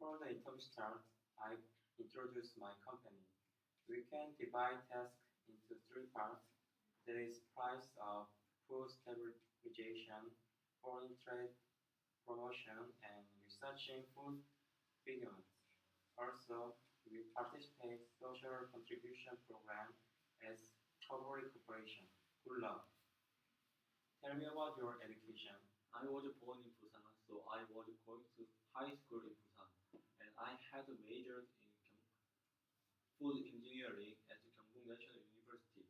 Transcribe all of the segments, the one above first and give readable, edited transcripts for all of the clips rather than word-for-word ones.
Before the interview starts, I introduce my company. We can divide tasks into three parts. There is price of food stabilization, foreign trade promotion, and researching food vigilance. Also, we participate social contribution program as corporate corporation. Good luck. Tell me about your education. I was born in Busan, so I was going to high school in Busan, and I had majored in food engineering at Gyeongbuk National University.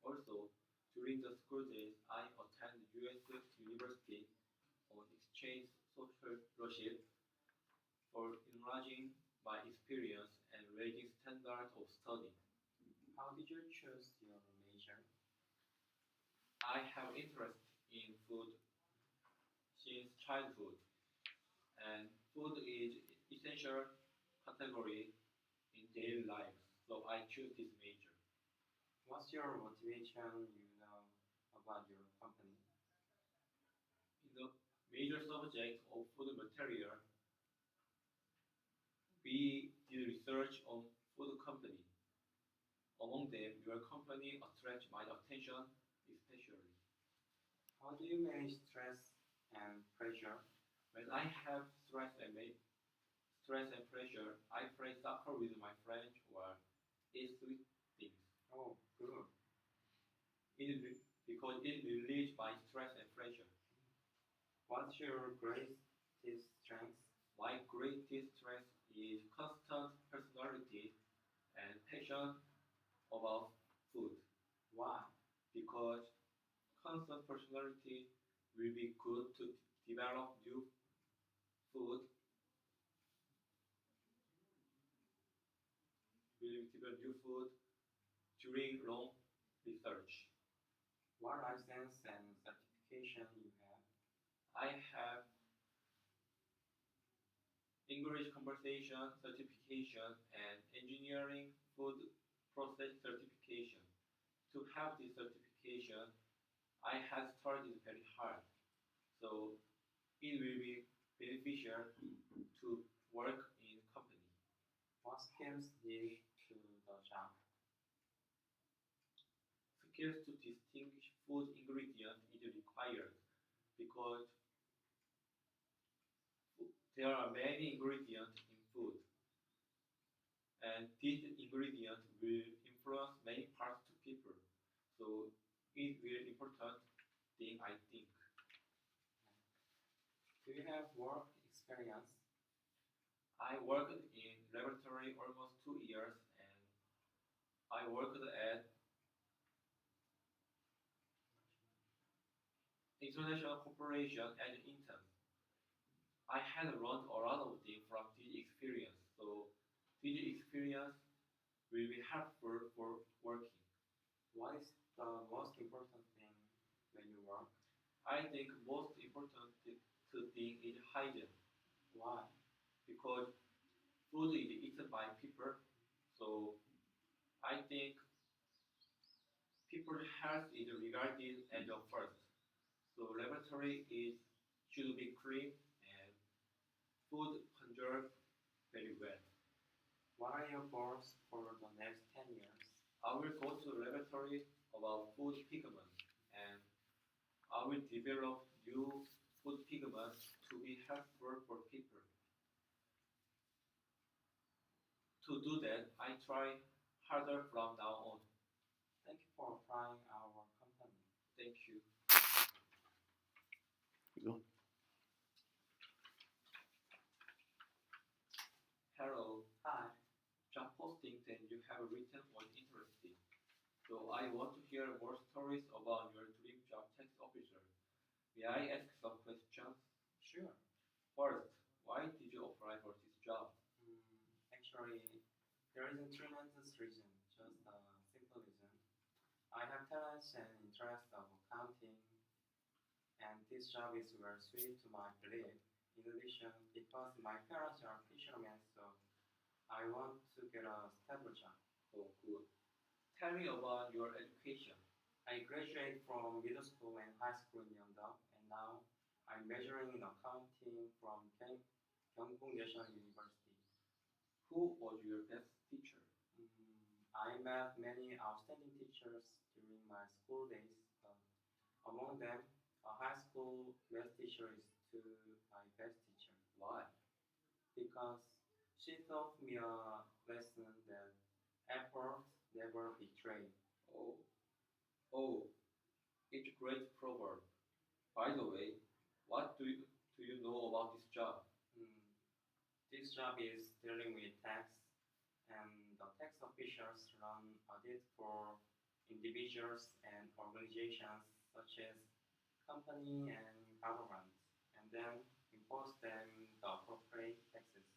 Also, during the school days, I attended U.S. University on exchange scholarship for enlarging my experience and raising standards of study. How did you choose your major? I have interest in food since childhood, and food is essential category in daily life, so I choose this major. What's your motivation about your company? In the major subject of food material, we did research on food company. Among them, your company attracts my attention especially. How do you manage stress and pressure? When I have stress and pressure, I play soccer with my friends or eat sweet things. Oh, good. Because it relieves my stress and pressure. What's your greatest strength? My greatest strength is constant personality and passion about food. Why? Because constant personality will be good to develop food, will develop new food during long research. What license and certification you have? I have English conversation certification and engineering food process certification. To have this certification, I have studied very hard, so it will be beneficial to work in company. What skills need to the job? Skills to distinguish food ingredient is required because there are many ingredients in food, and these ingredients will influence many parts to people. So it will important thing I think. Do you have work experience? I worked in laboratory almost 2 years, and I worked at international corporation as an intern. I had learned a lot of things from this experience, so this experience will be helpful for working. What is the most important thing when you work? I think most important thing is hygiene. Why? Because food is eaten by people, so I think people's health is regarded as the first. So laboratory is should be clean and food conserved very well. What are your goals for the next 10 years? I will go to the laboratory about food pigment, and I will develop new food pigments to be helpful for people. To do that, I try harder from now on. Thank you for trying our company. Thank you. Go. Hello, Hi. job posting that you have written was interesting. So I want to hear more stories about your dream job tax officer. May I ask some questions? Sure. First, why did you apply for this job? Actually, there isn't tremendous reason, just a simple reason. I have talents and interest of accounting, and this job is well suited to my belief. In addition, because my parents are fishermen, so I want to get a stable job. Oh, good. Tell me about your education. I graduated from middle school and high school in Yeongdeok, and now I'm majoring in accounting from Gyeongbuk National University. Who was your best teacher? I met many outstanding teachers during my school days. Among them, a high school math teacher is to my best teacher Why? because she taught me a lesson that effort never betrays. Oh, oh, it's a great proverb. By the way, what do you know about this job? Mm, This job is dealing with tax, and the tax officials run audit for individuals and organizations such as company and government, and then impose them the appropriate taxes.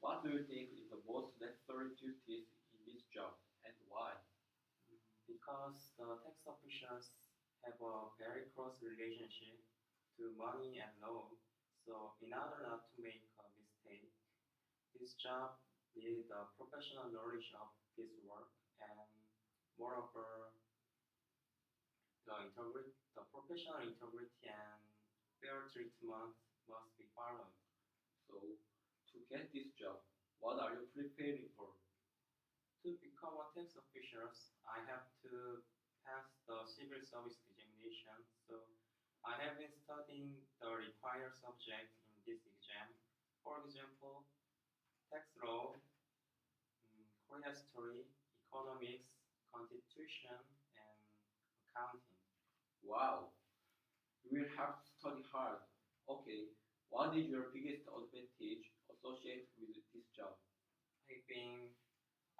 What do you think is the most necessary duties in this job and why? Because the tax officials have a very close relationship to money and law, so in order not to make a mistake, this job needs the professional knowledge of this work, and moreover, the professional integrity and fair treatment must be followed. So, to get this job, what are you preparing for? To become a tax official, I have to pass the civil service examination. So I have been studying the required subject in this exam. For example, tax law, Korea history, economics, constitution, and accounting. Wow, you will have to study hard. Okay, what is your biggest advantage associated with this job? I think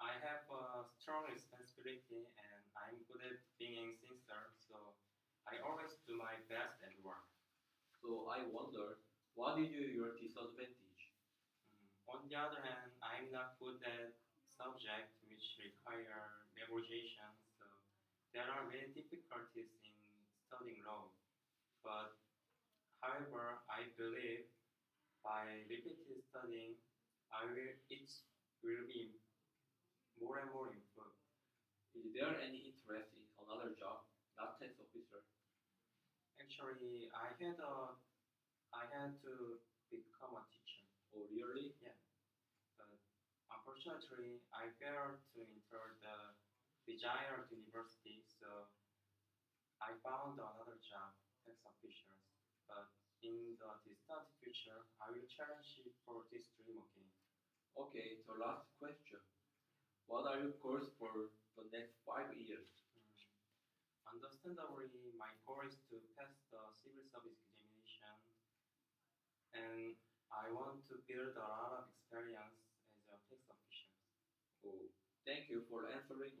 I have a strong responsibility and I'm good at being sincere, so I always do my best at work. So I wonder, what is your disadvantage? On the other hand, I'm not good at subjects which require memorization, so there are many difficulties in studying law. But however, I believe by repeated studying, it will be more and more improved. Is there any interest in another job, not tax officer? Actually, I had to become a teacher. Oh, really? Yeah, but unfortunately, I failed to enter the desired university, so I found another job, tax officials. But in the distant future, I will challenge it for this dream again. Okay, the last question. What are your goals for the next 5 years? Understandably, my goal is to pass the civil service examination, and I want to build a lot of experience as a tax official. Oh, thank you for answering